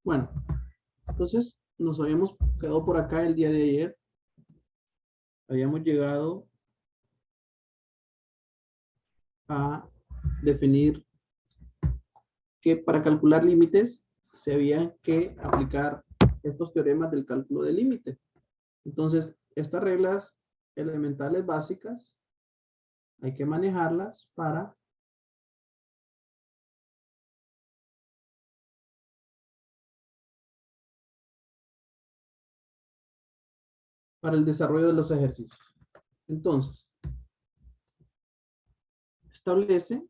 Bueno, entonces nos habíamos quedado por acá el día de ayer. Habíamos llegado a definir que para calcular límites se había que aplicar estos teoremas del cálculo de límite. Entonces, estas reglas elementales básicas hay que manejarlas para el desarrollo de los ejercicios. Entonces, establece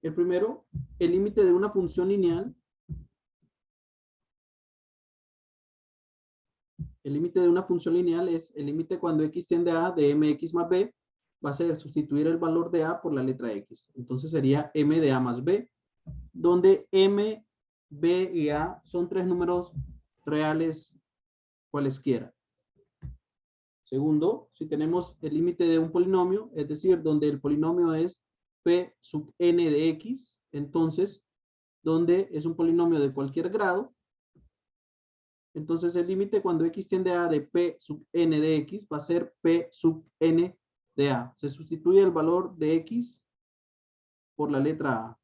el primero, el límite de una función lineal. El límite de una función lineal es el límite cuando x tiende a de mx más b, va a ser sustituir el valor de a por la letra x. Entonces sería m de a más b, donde m, b y a son tres números reales cualesquiera. Segundo, si tenemos el límite de un polinomio, es decir, donde el polinomio es p sub n de x, entonces, donde es un polinomio de cualquier grado, entonces el límite cuando x tiende a de p sub n de x va a ser p sub n de a. Se sustituye el valor de x por la letra a.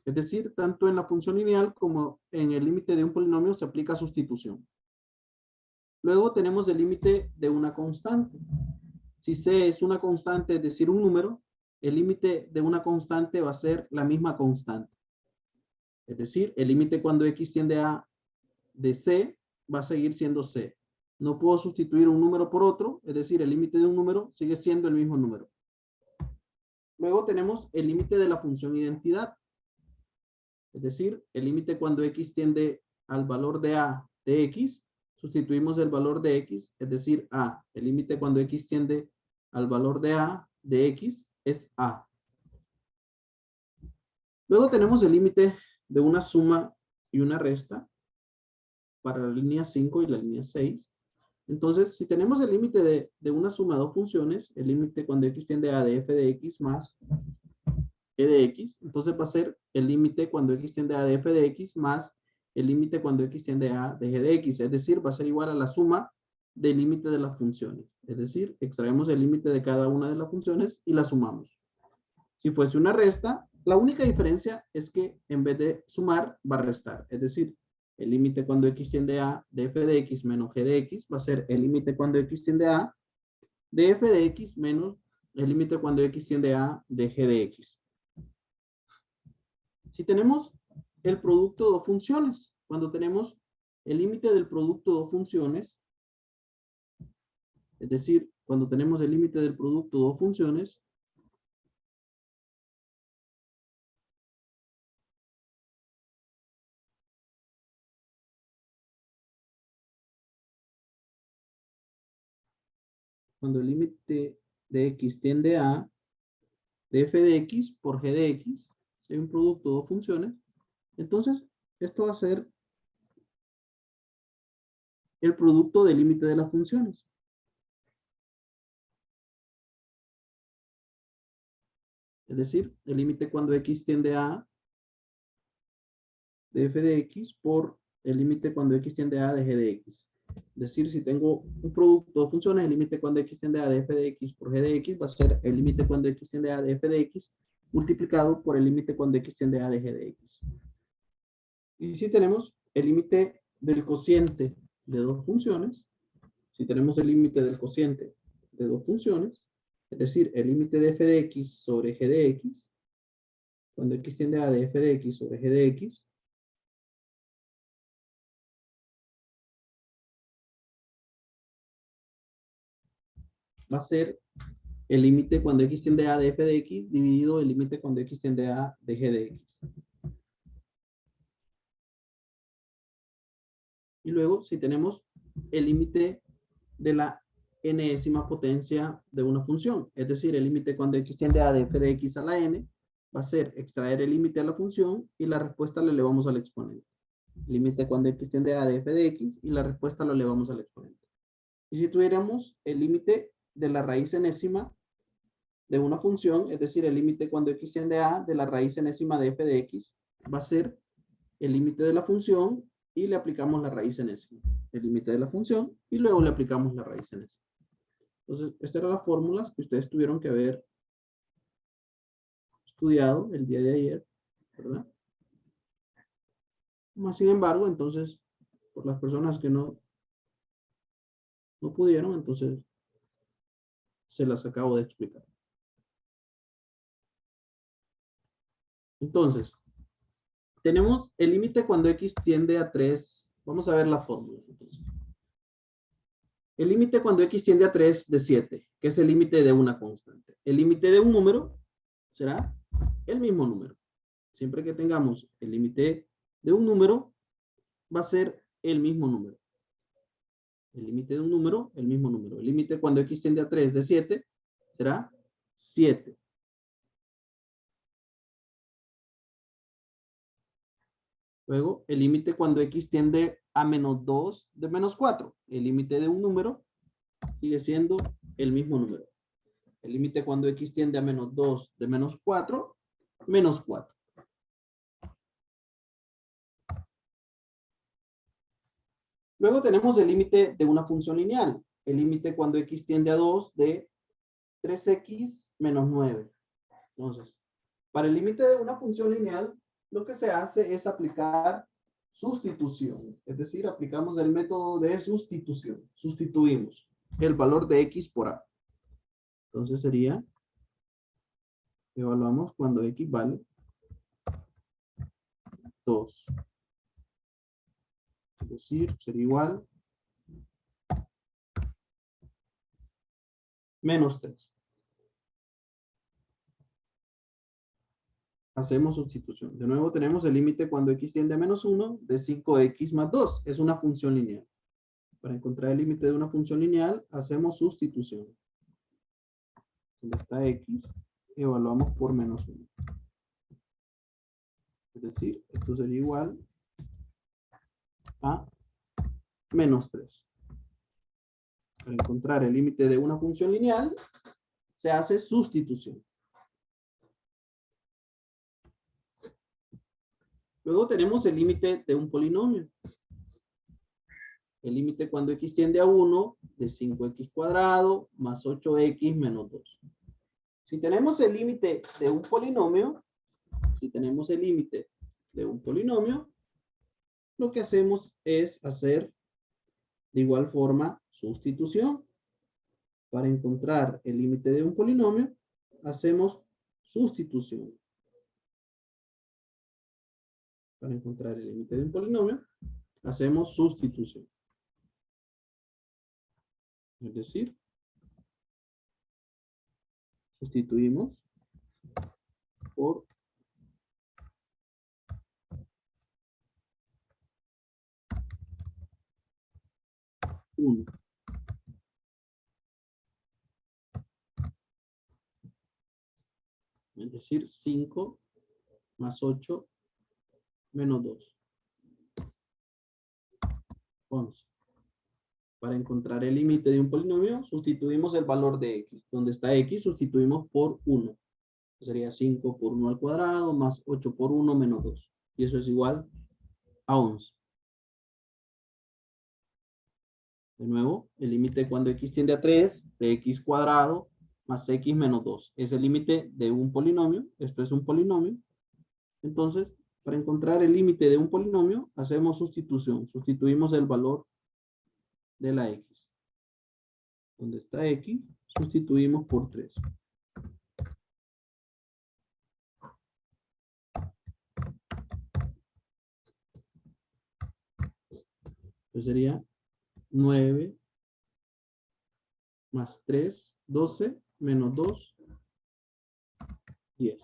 Es decir, tanto en la función lineal como en el límite de un polinomio se aplica sustitución. Luego tenemos el límite de una constante. Si c es una constante, es decir, un número, el límite de una constante va a ser la misma constante. Es decir, el límite cuando x tiende a de c va a seguir siendo c. No puedo sustituir un número por otro, es decir, el límite de un número sigue siendo el mismo número. Luego tenemos el límite de la función identidad. Es decir, el límite cuando x tiende al valor de a de x, sustituimos el valor de x, es decir, a. El límite cuando x tiende al valor de a de x es a. Luego tenemos el límite de una suma y una resta para la línea 5 y la línea 6. Entonces, si tenemos el límite de una suma de dos funciones, el límite cuando x tiende a de f de x más e de x, entonces va a ser el límite cuando x tiende a de f de x más el límite cuando x tiende a de g de x, es decir, va a ser igual a la suma del límite de las funciones. Es decir, extraemos el límite de cada una de las funciones y la sumamos. Si fuese una resta, la única diferencia es que en vez de sumar, va a restar. Es decir, el límite cuando x tiende a de f de x menos g de x va a ser el límite cuando x tiende a de f de x menos el límite cuando x tiende a de g de x. Si tenemos el producto de dos funciones, cuando tenemos el límite del producto de dos funciones, es decir, cuando tenemos el límite del producto de dos funciones, cuando el límite de x tiende a de f de x por g de x, si hay un producto de dos funciones, entonces esto va a ser el producto del límite de las funciones. Es decir, el límite cuando x tiende a de f de x por el límite cuando x tiende a de g de x. Es decir, si tengo un producto de funciones, el límite cuando x tiende a de f de x por g de x va a ser el límite cuando x tiende a de f de x multiplicado por el límite cuando x tiende a de g de x. Y si tenemos el límite del cociente de dos funciones, si tenemos el límite del cociente de dos funciones, es decir, el límite de f de x sobre g de x, cuando x tiende a de f de x sobre g de x, va a ser el límite cuando x tiende a de f de x dividido el límite cuando x tiende a de g de x. Y luego, si tenemos el límite de la enésima potencia de una función, es decir, el límite cuando x tiende a de f de x a la n, va a ser extraer el límite a la función y la respuesta la elevamos al exponente. Límite cuando x tiende a de f de x y la respuesta la elevamos al exponente. Y si tuviéramos el límite de la raíz enésima de una función, es decir, el límite cuando x tiende a de la raíz enésima de f de x, va a ser el límite de la función y le aplicamos la raíz enésima. El límite de la función y luego le aplicamos la raíz enésima. Entonces, estas eran las fórmulas que ustedes tuvieron que haber estudiado el día de ayer, ¿verdad? Más sin embargo, entonces, por las personas que no pudieron, entonces se las acabo de explicar. Entonces, tenemos el límite cuando x tiende a 3. Vamos a ver la fórmula. Entonces. El límite cuando x tiende a 3 de 7, que es el límite de una constante. El límite de un número será el mismo número. Siempre que tengamos el límite de un número, va a ser el mismo número. El límite de un número, el mismo número. El límite cuando x tiende a 3 de 7 será 7. Luego, el límite cuando x tiende a menos 2 de menos 4. El límite de un número sigue siendo el mismo número. El límite cuando x tiende a menos 2 de menos 4, menos 4. Luego tenemos el límite de una función lineal. El límite cuando x tiende a 2 de 3x menos 9. Entonces, para el límite de una función lineal, lo que se hace es aplicar sustitución. Es decir, aplicamos el método de sustitución. Sustituimos el valor de x por a. Entonces sería, evaluamos cuando x vale 2. Es decir, sería igual menos 3. Hacemos sustitución. De nuevo tenemos el límite cuando x tiende a menos 1 de 5x más 2. Es una función lineal. Para encontrar el límite de una función lineal, hacemos sustitución. Donde está x, evaluamos por menos 1. Es decir, esto sería igual a menos 3. Para encontrar el límite de una función lineal, se hace sustitución. Luego tenemos el límite de un polinomio. El límite cuando x tiende a 1 de 5x cuadrado más 8x menos 2. Si tenemos el límite de un polinomio, lo que hacemos es hacer de igual forma sustitución. Para encontrar el límite de un polinomio, hacemos sustitución. Para encontrar el límite de un polinomio, hacemos sustitución. Es decir, sustituimos por 1. Es decir, 5 más 8 menos 2. 11. Para encontrar el límite de un polinomio, sustituimos el valor de x. Donde está x, sustituimos por 1. Sería 5 por 1 al cuadrado más 8 por 1 menos 2. Y eso es igual a 11. De nuevo, el límite cuando x tiende a 3 de x cuadrado más x menos 2. Es el límite de un polinomio. Esto es un polinomio. Entonces, para encontrar el límite de un polinomio, hacemos sustitución. Sustituimos el valor de la x. Donde está x, sustituimos por 3. Entonces sería 9 más 3, 12, menos 2, 10.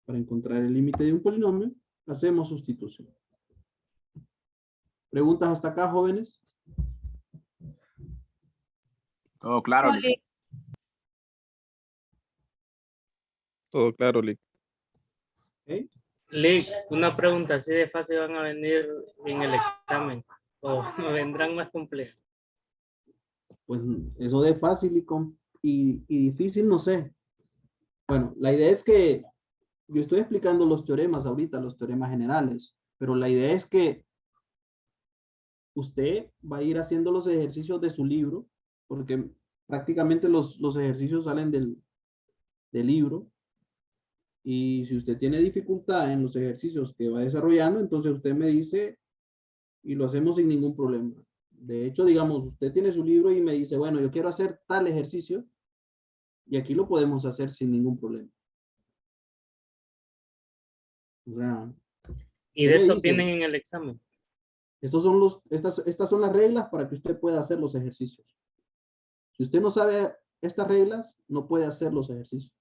Para encontrar el límite de un polinomio, hacemos sustitución. ¿Preguntas hasta acá, jóvenes? Todo claro, Lick. Todo claro, Lick. ¿Okay? Lick, una pregunta, ¿así de fácil van a venir en el examen o vendrán más complejas? Pues eso de fácil y difícil, no sé. Bueno, la idea es que yo estoy explicando los teoremas ahorita, los teoremas generales, Pero la idea es que usted va a ir haciendo los ejercicios de su libro, porque prácticamente los ejercicios salen del libro. Y si usted tiene dificultad en los ejercicios que va desarrollando, entonces usted me dice y lo hacemos sin ningún problema. De hecho, digamos, usted tiene su libro y me dice, bueno, yo quiero hacer tal ejercicio y aquí lo podemos hacer sin ningún problema. O sea, Y usted de me eso dice, vienen en el examen. estas son las reglas para que usted pueda hacer los ejercicios. Si usted no sabe estas reglas, no puede hacer los ejercicios.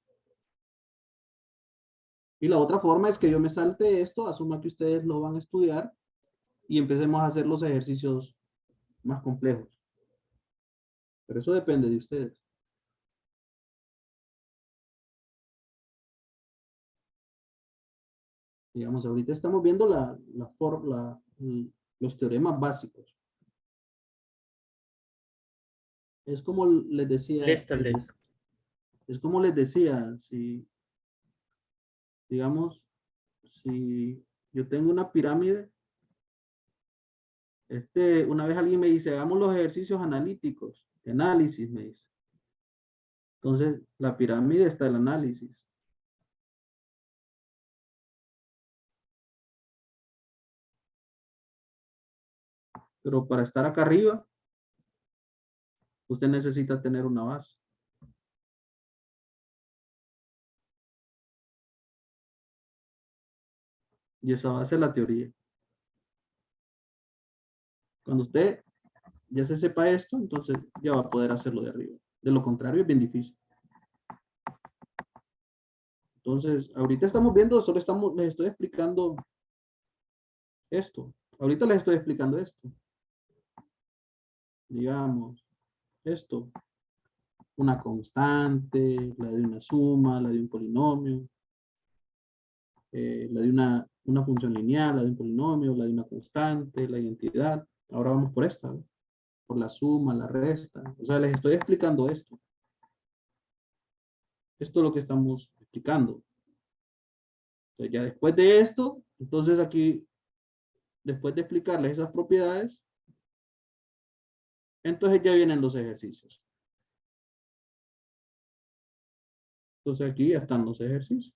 Y la otra forma es que yo me salte esto, asuma que ustedes lo van a estudiar y empecemos a hacer los ejercicios más complejos. Pero eso depende de ustedes. Digamos, ahorita estamos viendo los teoremas básicos. Es como les decía, Listo, listo. es como les decía, si, digamos, si yo tengo una pirámide, una vez alguien me dice, hagamos los ejercicios analíticos, de análisis, me dice. Entonces, la pirámide está el análisis. Pero para estar acá arriba, usted necesita tener una base. Y esa base es la teoría. Cuando usted ya se sepa esto, entonces ya va a poder hacerlo de arriba. De lo contrario, es bien difícil. Entonces, ahorita estamos viendo, les estoy explicando esto. Ahorita les estoy explicando esto. Digamos, esto. Una constante, la de una suma, la de un polinomio, la de una función lineal, la de un polinomio, la de una constante, la identidad. Ahora vamos por esta, ¿no? Por la suma, la resta. O sea, les estoy explicando esto. Esto es lo que estamos explicando. Entonces, ya después de esto, entonces aquí, después de explicarles esas propiedades, entonces ya vienen los ejercicios. Entonces aquí ya están los ejercicios.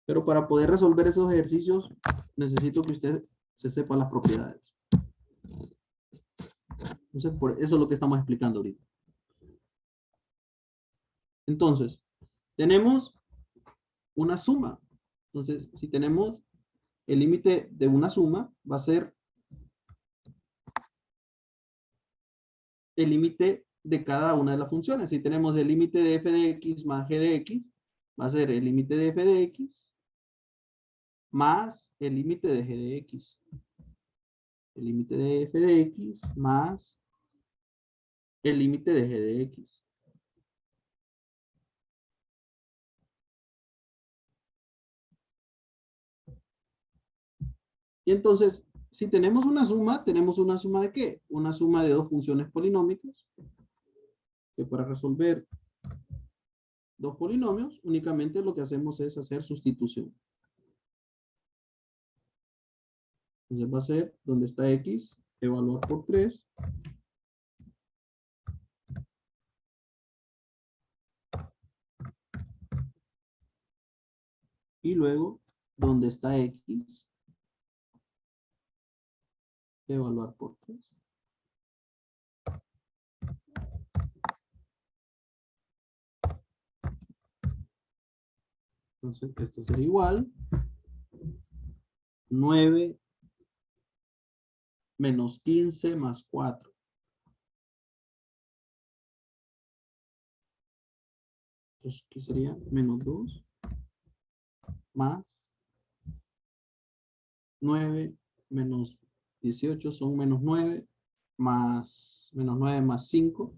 Pero para poder resolver esos ejercicios, necesito que usted se sepa las propiedades. Entonces, por eso es lo que estamos explicando ahorita. Entonces, tenemos una suma. Entonces, si tenemos el límite de una suma, va a ser el límite de cada una de las funciones. Si tenemos el límite de f de x más g de x, va a ser el límite de f de x más el límite de g de x. El límite de f de x más el límite de g de x. Y entonces, si tenemos una suma ¿de qué? Una suma de dos funciones polinómicas. Que para resolver dos polinomios, únicamente lo que hacemos es hacer sustitución. Entonces va a ser, donde está x, evaluar por 3. Y luego, donde está x, evaluar por 3. Entonces, esto será igual. 9 menos 15 más 4. Entonces, ¿qué sería? Menos 2 más 9 menos 18 son menos 9 más menos 9 más 5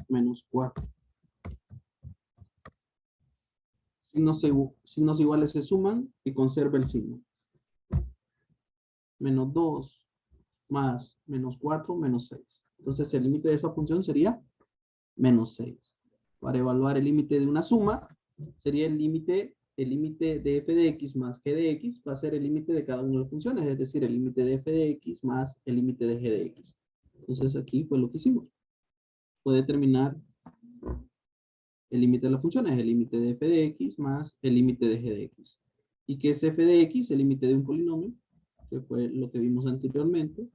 menos 4. Signos iguales se suman y conserva el signo. Menos 2 más menos 4 menos 6. Entonces el límite de esa función sería menos 6. Para evaluar el límite de una suma, sería el límite de f de x más g de x va a ser el límite de cada una de las funciones, es decir, el límite de f de x más el límite de g de x. Entonces aquí fue lo que hicimos. Puede determinar el límite de las funciones, el límite de f de x más el límite de g de x. ¿Y qué es f de x? El límite de un polinomio, que fue lo que vimos anteriormente.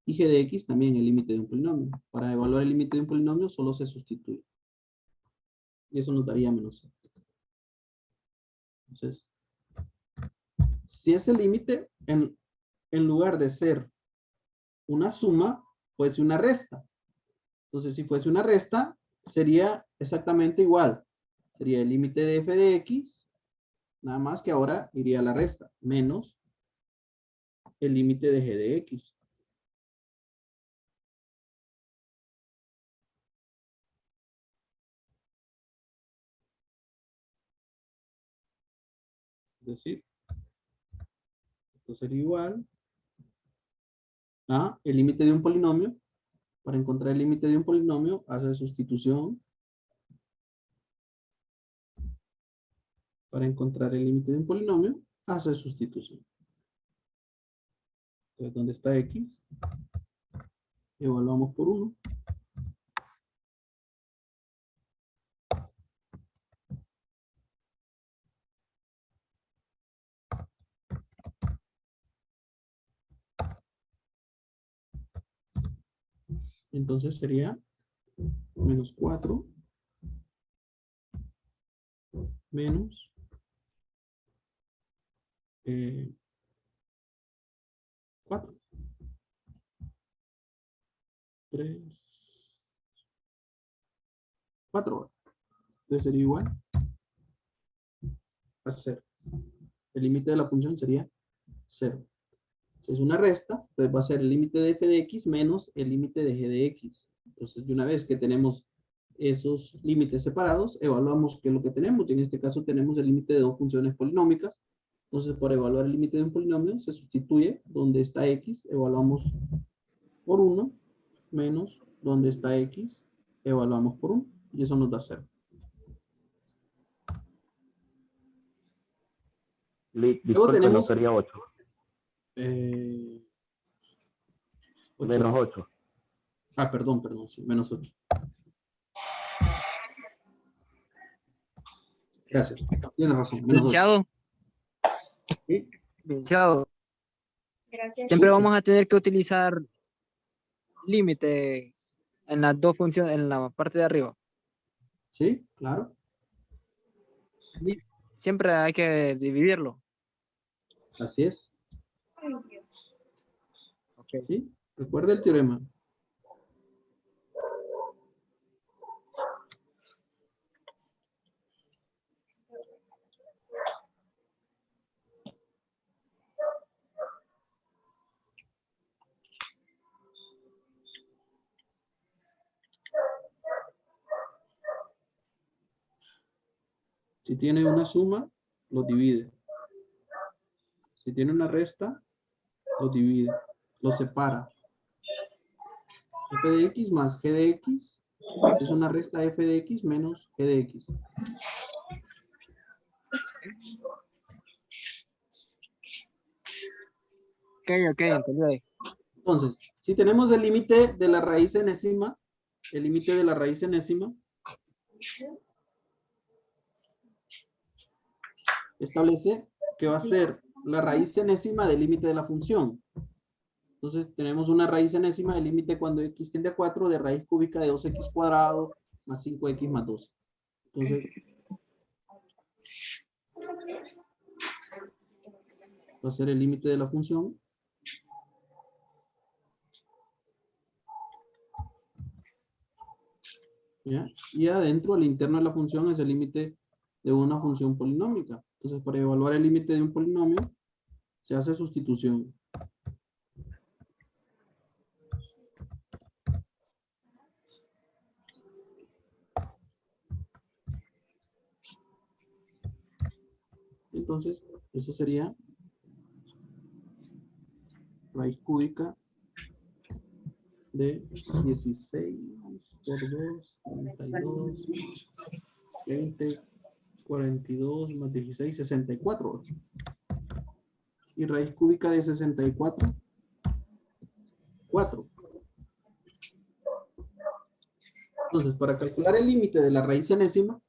Y g de x también el límite de un polinomio. Para evaluar el límite de un polinomio solo se sustituye. Y eso nos daría menos 6. Entonces, si ese límite, en lugar de ser una suma, fuese una resta. Entonces, si fuese una resta, sería exactamente igual. Sería el límite de f de x, nada más que ahora iría a la resta, menos el límite de g de x. Es decir, esto sería igual a el límite de un polinomio. Para encontrar el límite de un polinomio, hace sustitución. Para encontrar el límite de un polinomio, hace sustitución. Entonces, ¿dónde está x? Evaluamos por 1. Entonces sería menos 4 menos 4. 3, 4. Entonces sería igual a 0. El límite de la función sería 0. Si es una resta, pues va a ser el límite de f de x menos el límite de g de x. Entonces, de una vez que tenemos esos límites separados, evaluamos qué es lo que tenemos. Y en este caso tenemos el límite de dos funciones polinómicas. Entonces, para evaluar el límite de un polinomio, se sustituye donde está x, evaluamos por 1, menos donde está x, evaluamos por 1. Y eso nos da 0. Luego Disculpe, tenemos... no sería 8. 8. Menos 8. Ah, perdón, sí, menos 8. Gracias. Tienes razón. Menos 8. Licenciado, ¿Sí? licenciado, Gracias. siempre vamos a tener que utilizar límite en las dos funciones, en la parte de arriba. Sí, claro. Siempre hay que dividirlo. Así es. Ay, Dios. Okay. ¿Sí? Recuerda el teorema. Si tiene una suma, lo divide. Si tiene una resta, lo divide. Lo separa. F de x más g de x es una resta f de x menos g de x. Ok, entendí. Entonces, si tenemos el límite de la raíz enésima, el límite de la raíz enésima, establece que va a ser la raíz enésima del límite de la función. Entonces tenemos una raíz enésima del límite cuando x tiende a 4 de raíz cúbica de 2x cuadrado más 5x más 12. Entonces va a ser el límite de la función. ¿Ya? Y adentro, al interno de la función, es el límite de una función polinómica. Entonces, para evaluar el límite de un polinomio, se hace sustitución. Entonces, eso sería raíz cúbica de 16 por 2, 32, 20, 42 más 16, 64. Y raíz cúbica de 64, 4. Entonces, para calcular el límite de la raíz enésima,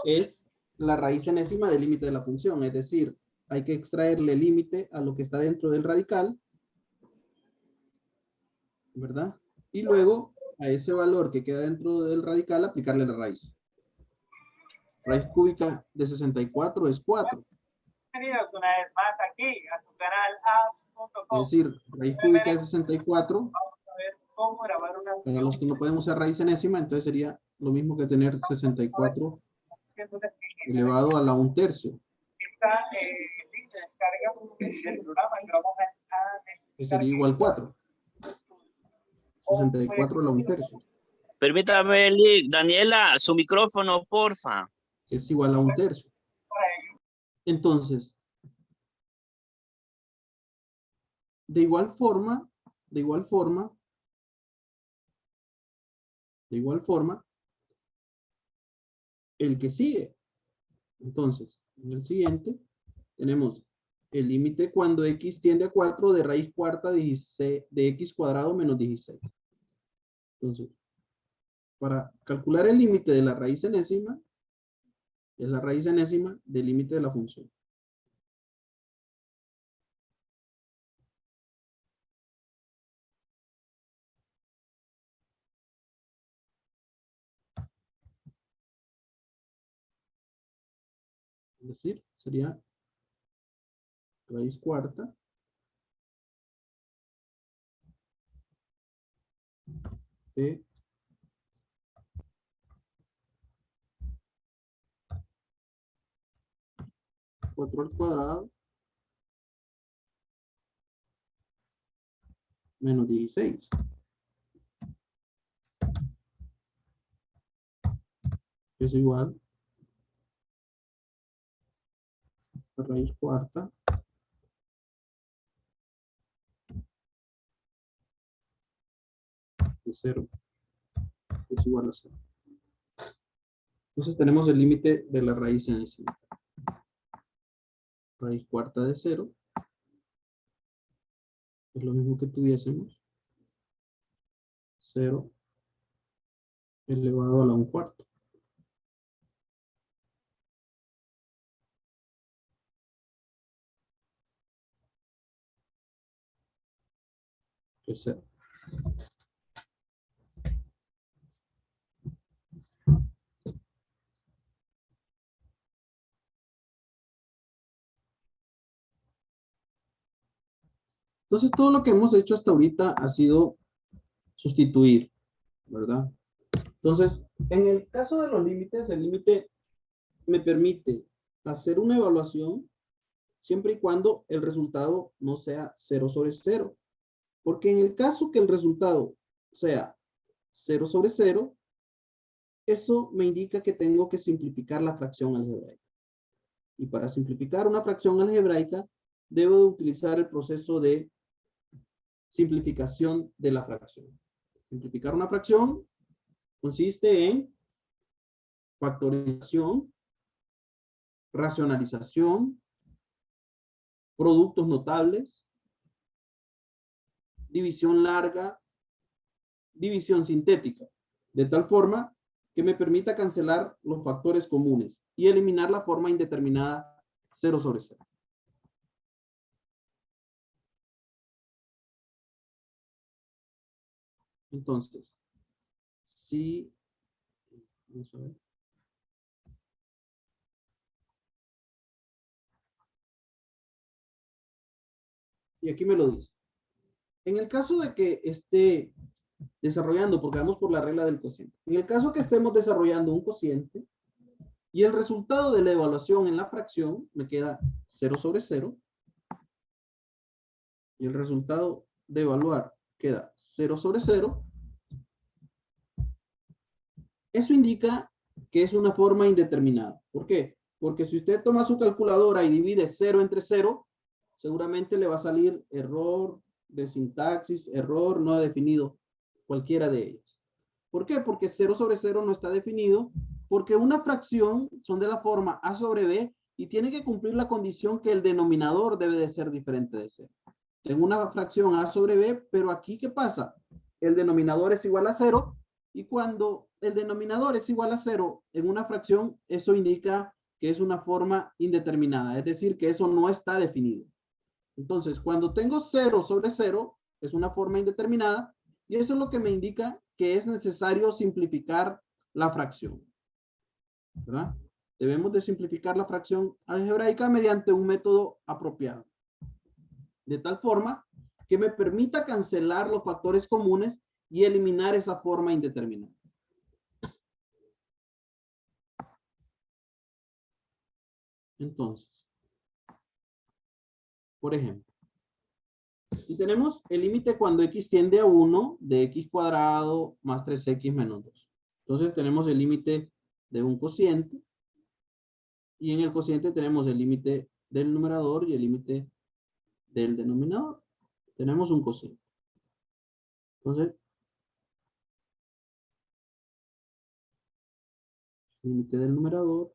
es la raíz enésima del límite de la función. Es decir, hay que extraerle el límite a lo que está dentro del radical, ¿verdad? Y luego, a ese valor que queda dentro del radical, aplicarle la raíz. Raíz cúbica de 64 es 4. Bienvenidos una vez más aquí a su canal A.com. Es decir, raíz cúbica de 64, Vamos a ver cómo grabar una para los que no pueden usar raíz enésima, entonces sería lo mismo que tener 64 elevado a la 1/3. Está el link de descarga del programa que vamos a Que sería igual 4. 64 a la 1/3. Permítame, Lick. Daniela, su micrófono, porfa. Que es igual a 1/3. Entonces, de igual forma, el que sigue. Entonces, en el siguiente, tenemos el límite cuando x tiende a 4 de raíz cuarta de x cuadrado menos 16. Entonces, para calcular el límite de la raíz enésima, es la raíz enésima del límite de la función. Es decir, sería raíz cuarta de 4 al cuadrado menos 16. Es igual a raíz cuarta de 0. Es igual a 0. Entonces tenemos el límite de la raíz enésima. Raíz cuarta de 0. Es lo mismo que tuviésemos 0 elevado a la 1/4. Que es 0. Entonces, todo lo que hemos hecho hasta ahorita ha sido sustituir, ¿verdad? Entonces, en el caso de los límites, el límite me permite hacer una evaluación siempre y cuando el resultado no sea 0/0. Porque en el caso que el resultado sea 0/0, eso me indica que tengo que simplificar la fracción algebraica. Y para simplificar una fracción algebraica, debo de utilizar el proceso de simplificación de la fracción. Simplificar una fracción consiste en factorización, racionalización, productos notables, división larga, división sintética, de tal forma que me permita cancelar los factores comunes y eliminar la forma indeterminada 0/0. Entonces, si, vamos a ver. Y aquí me lo dice. En el caso de que esté desarrollando, porque vamos por la regla del cociente. En el caso que estemos desarrollando un cociente y el resultado de la evaluación en la fracción me queda 0/0 y el resultado de evaluar queda 0/0, eso indica que es una forma indeterminada. ¿Por qué? Porque si usted toma su calculadora y divide 0 entre 0, seguramente le va a salir error de sintaxis, error no definido, cualquiera de ellos. ¿Por qué? Porque 0 sobre 0 no está definido, porque una fracción son de la forma a sobre b y tiene que cumplir la condición que el denominador debe de ser diferente de 0. Tengo una fracción a sobre b, pero aquí, ¿qué pasa? El denominador es igual a 0, y cuando el denominador es igual a 0 en una fracción, eso indica que es una forma indeterminada, es decir, que eso no está definido. Entonces, cuando tengo 0 sobre 0, es una forma indeterminada, y eso es lo que me indica que es necesario simplificar la fracción, ¿verdad? Debemos de simplificar la fracción algebraica mediante un método apropiado, de tal forma que me permita cancelar los factores comunes y eliminar esa forma indeterminada. Entonces, por ejemplo, si tenemos el límite cuando x tiende a 1 de x cuadrado más 3x menos 2. Entonces tenemos el límite de un cociente. Y en el cociente tenemos el límite del numerador y el límite del denominador. Tenemos un cociente. Entonces, límite del numerador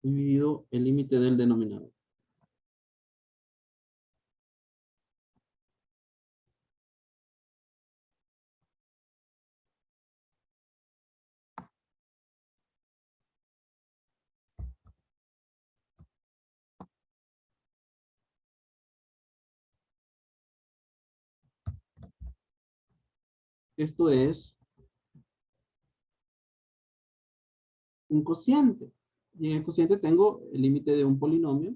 dividido el límite del denominador. Esto es un cociente. Y en el cociente tengo el límite de un polinomio.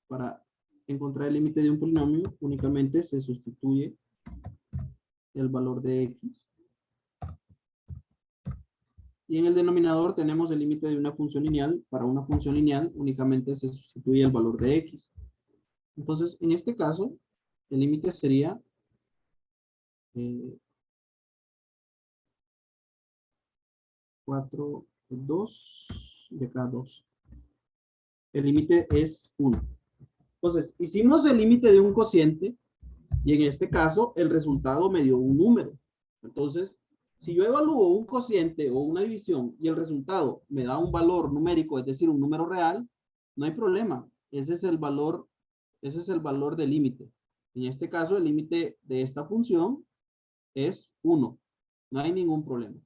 Para encontrar el límite de un polinomio, únicamente se sustituye el valor de x. Y en el denominador tenemos el límite de una función lineal. Para una función lineal únicamente se sustituye el valor de x. Entonces, en este caso, el límite sería 4, 2, de acá 2. El límite es 1. Entonces, hicimos el límite de un cociente y en este caso el resultado me dio un número. Entonces, si yo evalúo un cociente o una división y el resultado me da un valor numérico, es decir, un número real, no hay problema. Ese es el valor del límite. En este caso, el límite de esta función es 1. No hay ningún problema.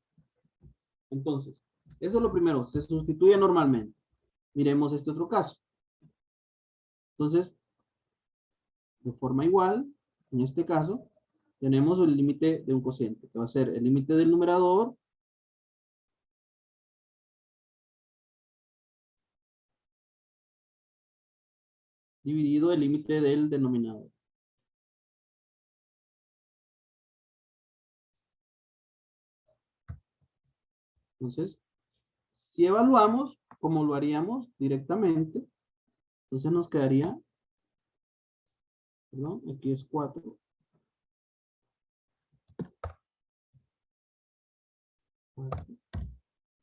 Entonces, eso es lo primero, se sustituye normalmente. Miremos este otro caso. Entonces, de forma igual, en este caso, tenemos el límite de un cociente, que va a ser el límite del numerador dividido el límite del denominador. Entonces, si evaluamos, como lo haríamos directamente, entonces nos quedaría, perdón, aquí es 4.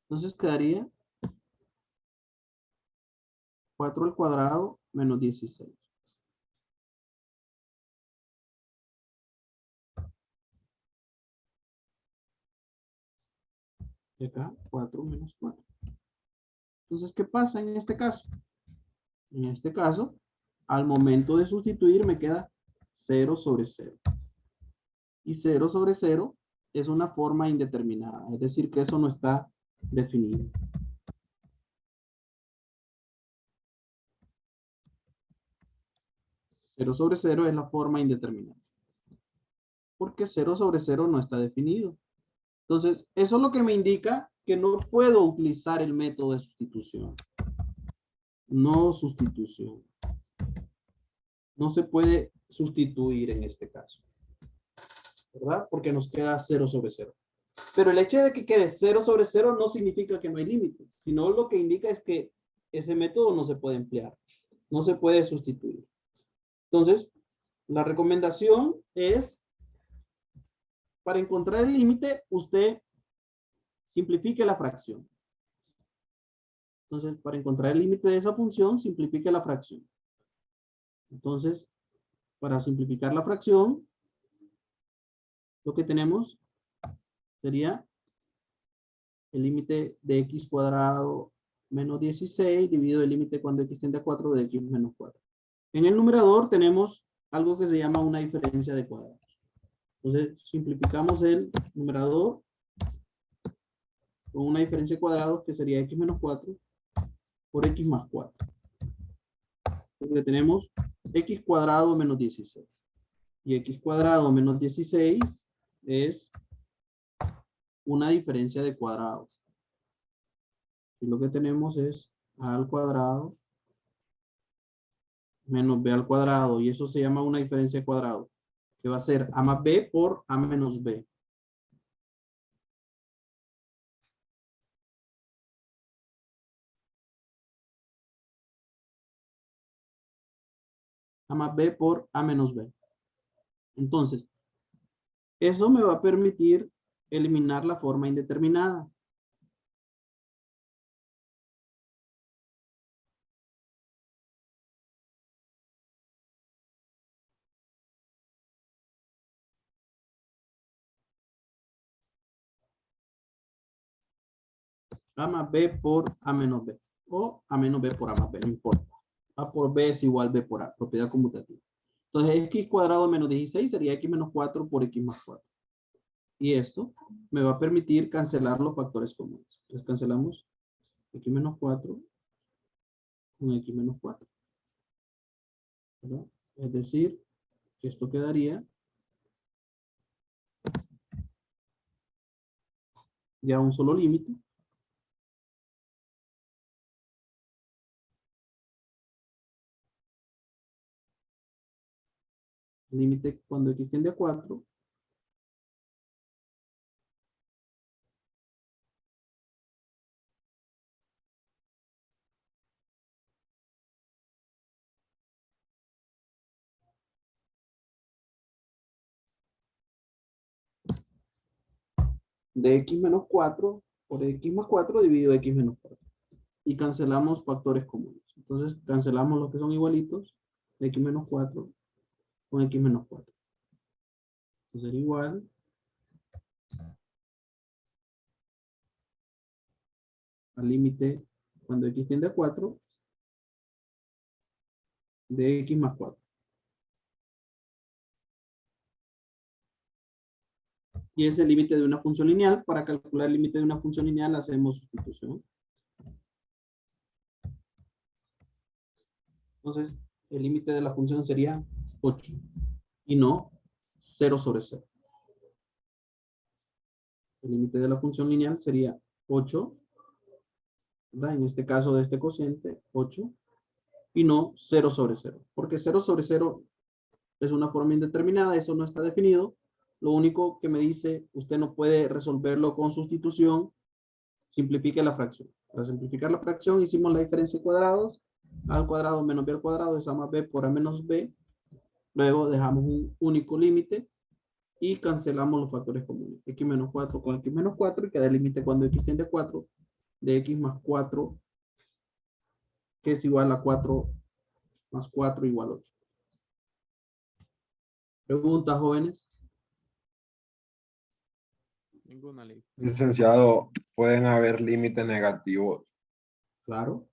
Entonces quedaría 4 al cuadrado menos 16. Y acá 4 menos 4. Entonces, ¿qué pasa en este caso? En este caso, al momento de sustituir me queda 0 sobre 0. Y 0 sobre 0 es una forma indeterminada. Es decir, que eso no está definido. Cero sobre 0 es la forma indeterminada. Porque 0 sobre 0 no está definido. Entonces, eso es lo que me indica que no puedo utilizar el método de sustitución. No sustitución. No se puede sustituir en este caso. ¿Verdad? Porque nos queda 0 sobre 0. Pero el hecho de que quede 0 sobre 0 no significa que no hay límite, sino lo que indica es que ese método no se puede emplear, no se puede sustituir. Entonces, la recomendación es, para encontrar el límite, usted simplifique la fracción. Entonces, para encontrar el límite de esa función, simplifique la fracción. Entonces, para simplificar la fracción, lo que tenemos sería el límite de x cuadrado menos 16 dividido el límite cuando x tiende a 4 de x menos 4. En el numerador tenemos algo que se llama una diferencia de cuadrados. Entonces, simplificamos el numerador con una diferencia de cuadrados que sería x menos 4 por x más 4. Porque tenemos x cuadrado menos 16. Y x cuadrado menos 16 es una diferencia de cuadrados. Y lo que tenemos es a al cuadrado menos b al cuadrado. Y eso se llama una diferencia de cuadrados, que va a ser a más b por a menos b. A más b por a menos b. Entonces, eso me va a permitir eliminar la forma indeterminada. A más b por a menos b. O a menos b por a más b, no importa. A por b es igual b por a, propiedad conmutativa. Entonces, x cuadrado menos 16 sería x menos 4 por x más 4. Y esto me va a permitir cancelar los factores comunes. Entonces, cancelamos x menos 4 con x menos 4. ¿Verdad? Es decir, que esto quedaría ya un solo límite. Límite cuando x tiende a 4. De x menos 4 por x más 4 dividido x menos 4. Y cancelamos factores comunes. Entonces, cancelamos los que son igualitos. X menos 4 con x menos 4. Entonces, igual al límite cuando x tiende a 4 de x más 4. Y es el límite de una función lineal. Para calcular el límite de una función lineal hacemos sustitución. Entonces, el límite de la función sería 8 y no 0 sobre 0. El límite de la función lineal sería 8, ¿verdad? En este caso de este cociente, 8, y no 0 sobre 0. Porque 0 sobre 0 es una forma indeterminada, eso no está definido. Lo único que me dice, usted no puede resolverlo con sustitución, simplifique la fracción. Para simplificar la fracción hicimos la diferencia de cuadrados. A al cuadrado menos b al cuadrado es a más b por a menos b. Luego dejamos un único límite y cancelamos los factores comunes. X menos 4 con x menos 4 y queda el límite cuando x tiende a 4 de x más 4, que es igual a 4 más 4 igual a 8. ¿Preguntas, jóvenes? Ninguna, ley. Licenciado, pueden haber límites negativos. Claro.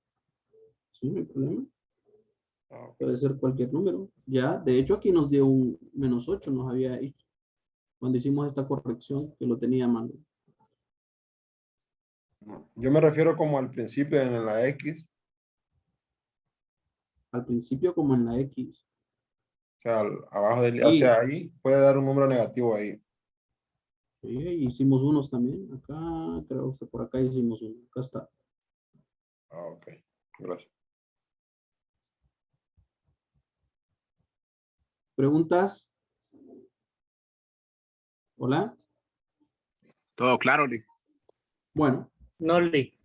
Sí, no hay problema. Ah, ok. Puede ser cualquier número. Ya, de hecho, aquí nos dio un menos 8, nos había hecho. Cuando hicimos esta corrección, que lo tenía mal. Yo me refiero como al principio en la X, Al principio como en la X. o sea, abajo del, Sí. o sea, ahí puede dar un número negativo ahí. Sí, hicimos unos también. Acá, creo que por acá hicimos uno. Acá está. Ah, ok. Gracias. ¿Preguntas? ¿Hola? Todo claro, Lee. Bueno, No, Lee.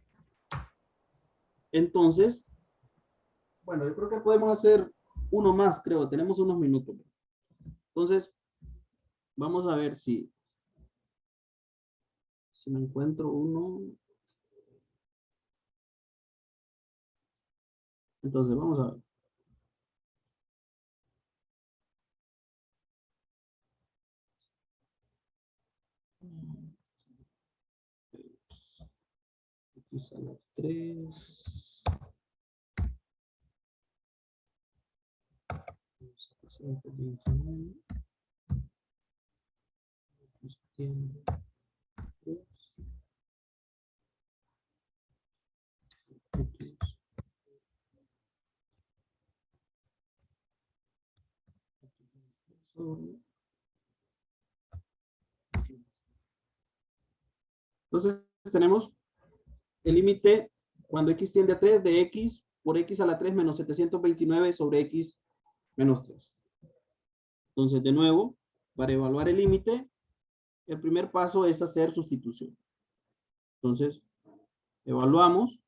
Entonces, bueno, yo creo que podemos hacer uno más, creo. Tenemos unos minutos. Entonces, vamos a ver si me encuentro uno. Entonces, vamos a ver. X a la 3. Entonces tenemos el límite cuando x tiende a 3 de x por x a la 3 menos 729 sobre x menos 3. Entonces, de nuevo, para evaluar el límite, el primer paso es hacer sustitución. Entonces, evaluamos,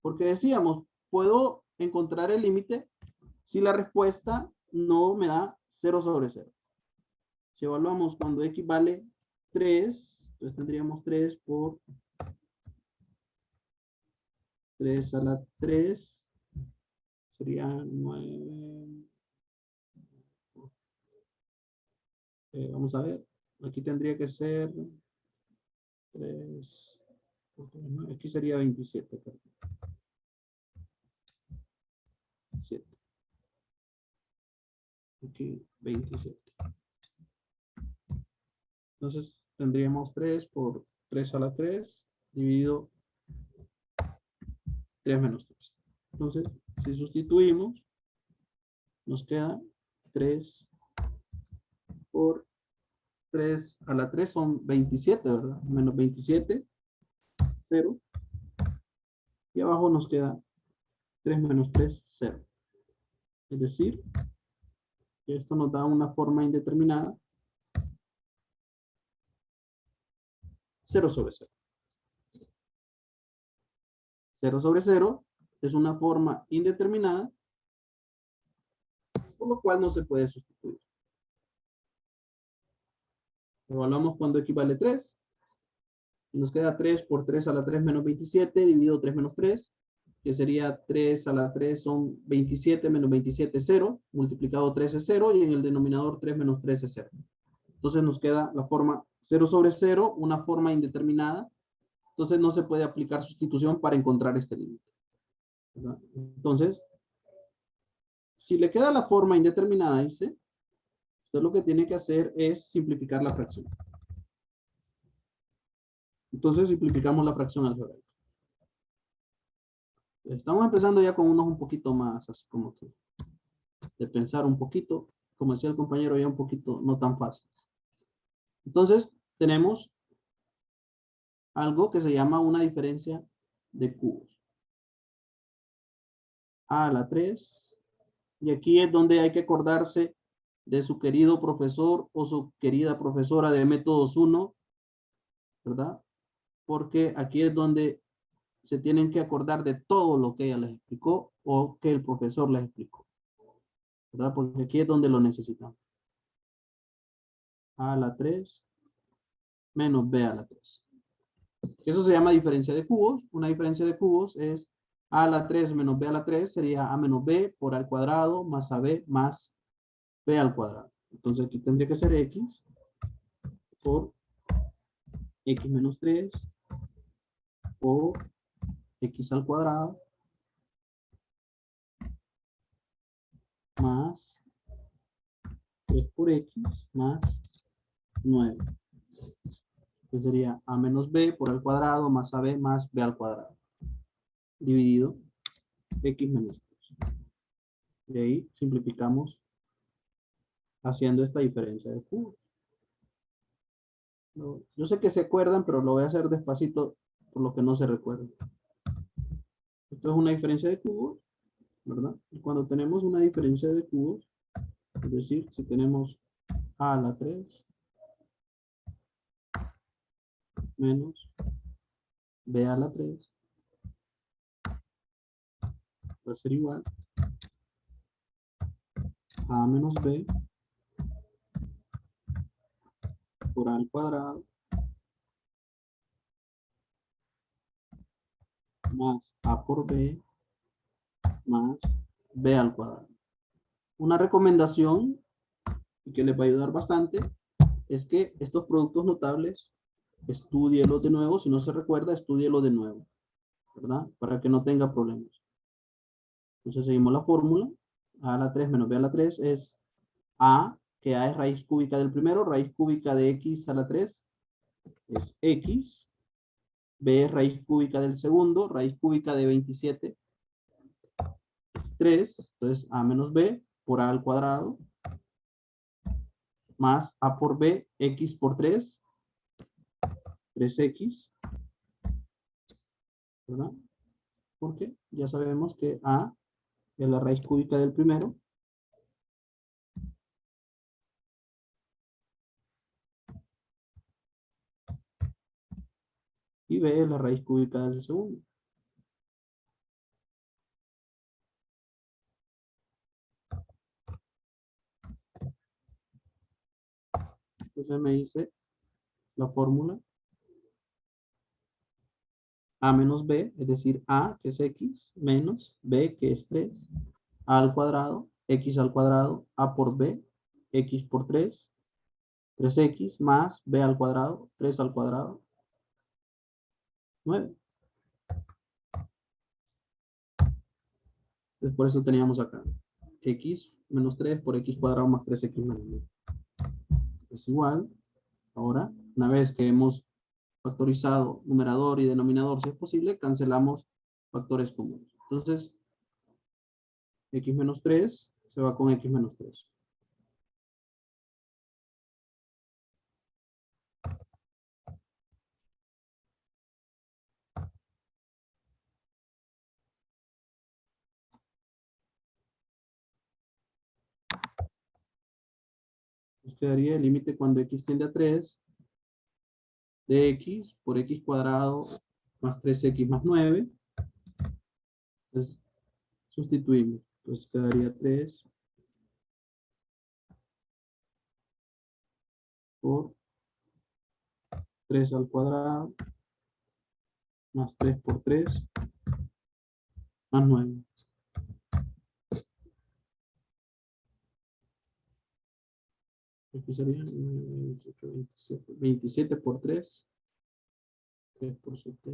porque decíamos, puedo encontrar el límite si la respuesta no me da 0 sobre 0. Si evaluamos cuando x vale 3, entonces tendríamos 3 por 3 a la 3, sería 9. Vamos a ver, aquí tendría que ser 3, aquí sería 27. 7. Aquí 27. Entonces tendríamos 3 por 3 a la 3 dividido 3 menos 3. Entonces, si sustituimos, nos queda 3 por 3 a la 3 son 27, ¿verdad? Menos 27, 0. Y abajo nos queda 3 menos 3, 0. Es decir, que esto nos da una forma indeterminada. 0 sobre 0. 0 sobre 0 es una forma indeterminada, por lo cual no se puede sustituir. Evaluamos cuando equivale 3. Y nos queda 3 por 3 a la 3 menos 27 dividido 3 menos 3, que sería 3 a la 3 son 27 menos 27, 0. Multiplicado 3 es 0 y en el denominador 3 menos 3 es 0. Entonces nos queda la forma 0 sobre 0, una forma indeterminada. Entonces no se puede aplicar sustitución para encontrar este límite. Entonces, si le queda la forma indeterminada, dice, usted lo que tiene que hacer es simplificar la fracción. Entonces simplificamos la fracción algebraica. Estamos empezando ya con unos un poquito más, así como que de pensar un poquito, como decía el compañero, ya un poquito no tan fácil. Entonces tenemos algo que se llama una diferencia de cubos. A a la 3. Y aquí es donde hay que acordarse de su querido profesor o su querida profesora de métodos 1, ¿verdad? Porque aquí es donde se tienen que acordar de todo lo que ella les explicó o que el profesor les explicó, ¿verdad? Porque aquí es donde lo necesitamos. A a la 3 menos B a la 3. Eso se llama diferencia de cubos. Una diferencia de cubos es A a la 3 menos B a la 3 sería A menos B por A al cuadrado más AB más B al cuadrado. Entonces aquí tendría que ser X por X menos 3 por X al cuadrado más 3 por X más 9. Entonces sería A menos B por A al cuadrado más AB más B al cuadrado. Dividido X menos 3. De ahí simplificamos haciendo esta diferencia de cubos. Yo sé que se acuerdan, pero lo voy a hacer despacito por lo que no se recuerda. Esto es una diferencia de cubos, ¿verdad? Y cuando tenemos una diferencia de cubos, es decir, si tenemos A a la 3 menos B a la 3 va a ser igual a menos b por a al cuadrado más a por b más b al cuadrado. Una recomendación que les va a ayudar bastante es que estos productos notables estúdielos de nuevo. Si no se recuerda, estúdielo de nuevo, ¿verdad? Para que no tenga problemas. Entonces seguimos la fórmula. A a la 3 menos b a la 3 es a, que a es raíz cúbica del primero, raíz cúbica de x a la 3 es x, b es raíz cúbica del segundo, raíz cúbica de 27 es 3, entonces a menos b por a al cuadrado más a por b, x por 3, 3x, ¿verdad? Porque ya sabemos que a es la raíz cúbica del primero. Y b es la raíz cúbica del segundo. Entonces me dice la fórmula a menos b, es decir, a que es x, menos b que es 3, a al cuadrado, x al cuadrado, a por b, x por 3, 3x más b al cuadrado, 3 al cuadrado, 9. Entonces por eso teníamos acá x menos 3 por x cuadrado más 3x menos 9. Es igual. Ahora, una vez que hemos factorizado numerador y denominador, si es posible, cancelamos factores comunes. Entonces, x menos 3 se va con x menos 3. Nos quedaría el límite cuando x tiende a 3 de x por x cuadrado más 3x más 9. Entonces, sustituimos. Entonces quedaría 3 por 3 al cuadrado más 3 por 3 más 9. Aquí sería 27 por 3. 3 por 7,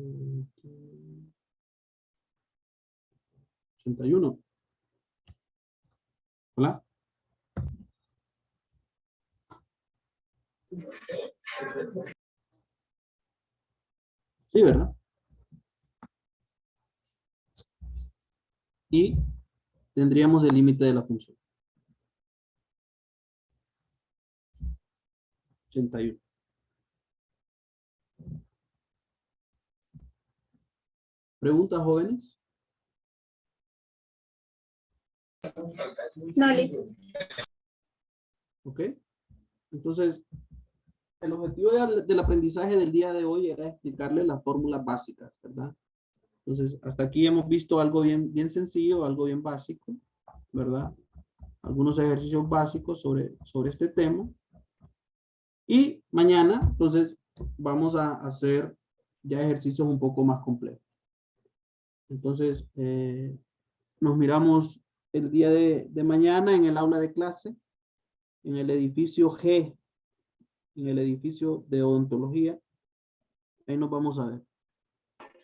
81. Hola. Sí, ¿verdad? Y tendríamos el límite de la función. 81. ¿Preguntas, jóvenes? No, listo. ¿Ok? Entonces, el objetivo del aprendizaje del día de hoy era explicarles las fórmulas básicas, ¿verdad? Entonces, hasta aquí hemos visto algo bien sencillo, algo bien básico, ¿verdad? Algunos ejercicios básicos sobre este tema. Y mañana, entonces, vamos a hacer ya ejercicios un poco más complejos. Entonces, nos miramos el día de mañana en el aula de clase, en el edificio G, en el edificio de odontología. Ahí nos vamos a ver.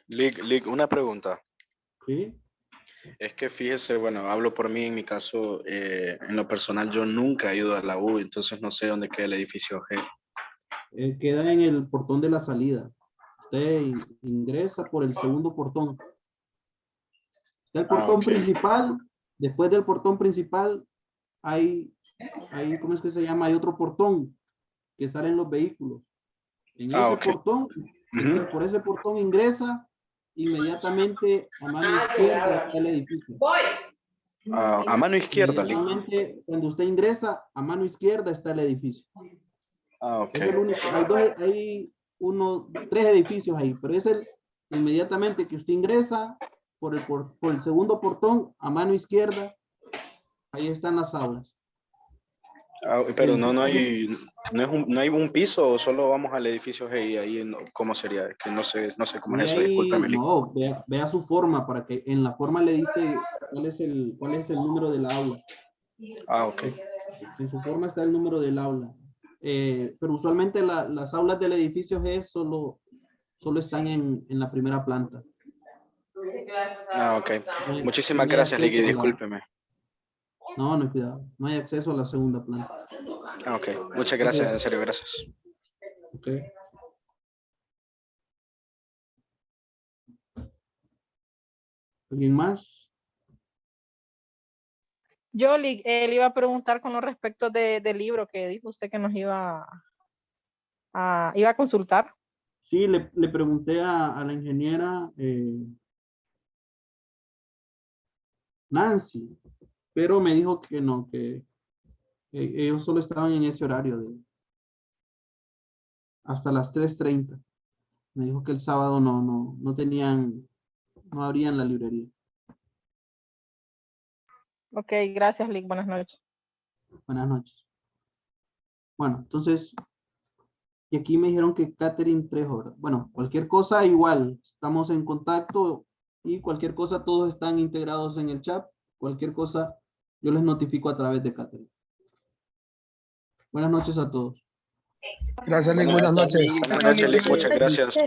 Lick, una pregunta. ¿Sí? Es que fíjese, bueno, hablo por mí, en mi caso, en lo personal, yo nunca he ido a la U, entonces no sé dónde queda el edificio G. Queda en el portón de la salida. Usted ingresa por el segundo portón. Está el portón Ok. principal. Después del portón principal hay, ¿cómo es que se llama? Hay otro portón que salen los vehículos. En ese Ok. portón, usted por ese portón ingresa, inmediatamente a mano izquierda está el edificio. A mano izquierda, Lick. Inmediatamente, cuando usted ingresa, a mano izquierda está el edificio. Ok. Es el único. Hay 3 edificios ahí, pero es el inmediatamente que usted ingresa, por el segundo portón, a mano izquierda, ahí están las aulas. Ah, pero no hay un piso o solo vamos al edificio G y ahí ¿cómo sería? Que no sé cómo es eso, Ahí, discúlpeme. Lick. no, vea su forma para que en la forma le dice cuál es el número del aula. Ah, ok. En su forma está el número del aula. Pero usualmente las aulas del edificio G solo están en la primera planta. Ah, ok. Muchísimas No hay gracias, Lick, y acceso a la- discúlpeme. No, no, cuidado. No hay acceso a la segunda planta. Ah, ok. Muchas gracias, en serio, gracias. Ok. ¿Alguien más? Yo le iba a preguntar con los respectos del libro que dijo usted que nos iba a consultar. Sí, le pregunté a la ingeniera Nancy, pero me dijo que no, que ellos solo estaban en ese horario hasta las 3:30. Me dijo que el sábado no abrían la librería. Ok, gracias, Lick. Buenas noches. Buenas noches. Bueno, entonces, y aquí me dijeron que Catherine Trejo. Bueno, cualquier cosa igual, estamos en contacto y cualquier cosa, todos están integrados en el chat. Cualquier cosa, yo les notifico a través de Catherine. Buenas noches a todos. Gracias, Lick. Buenas noches. Buenas noches, Lick. Muchas gracias.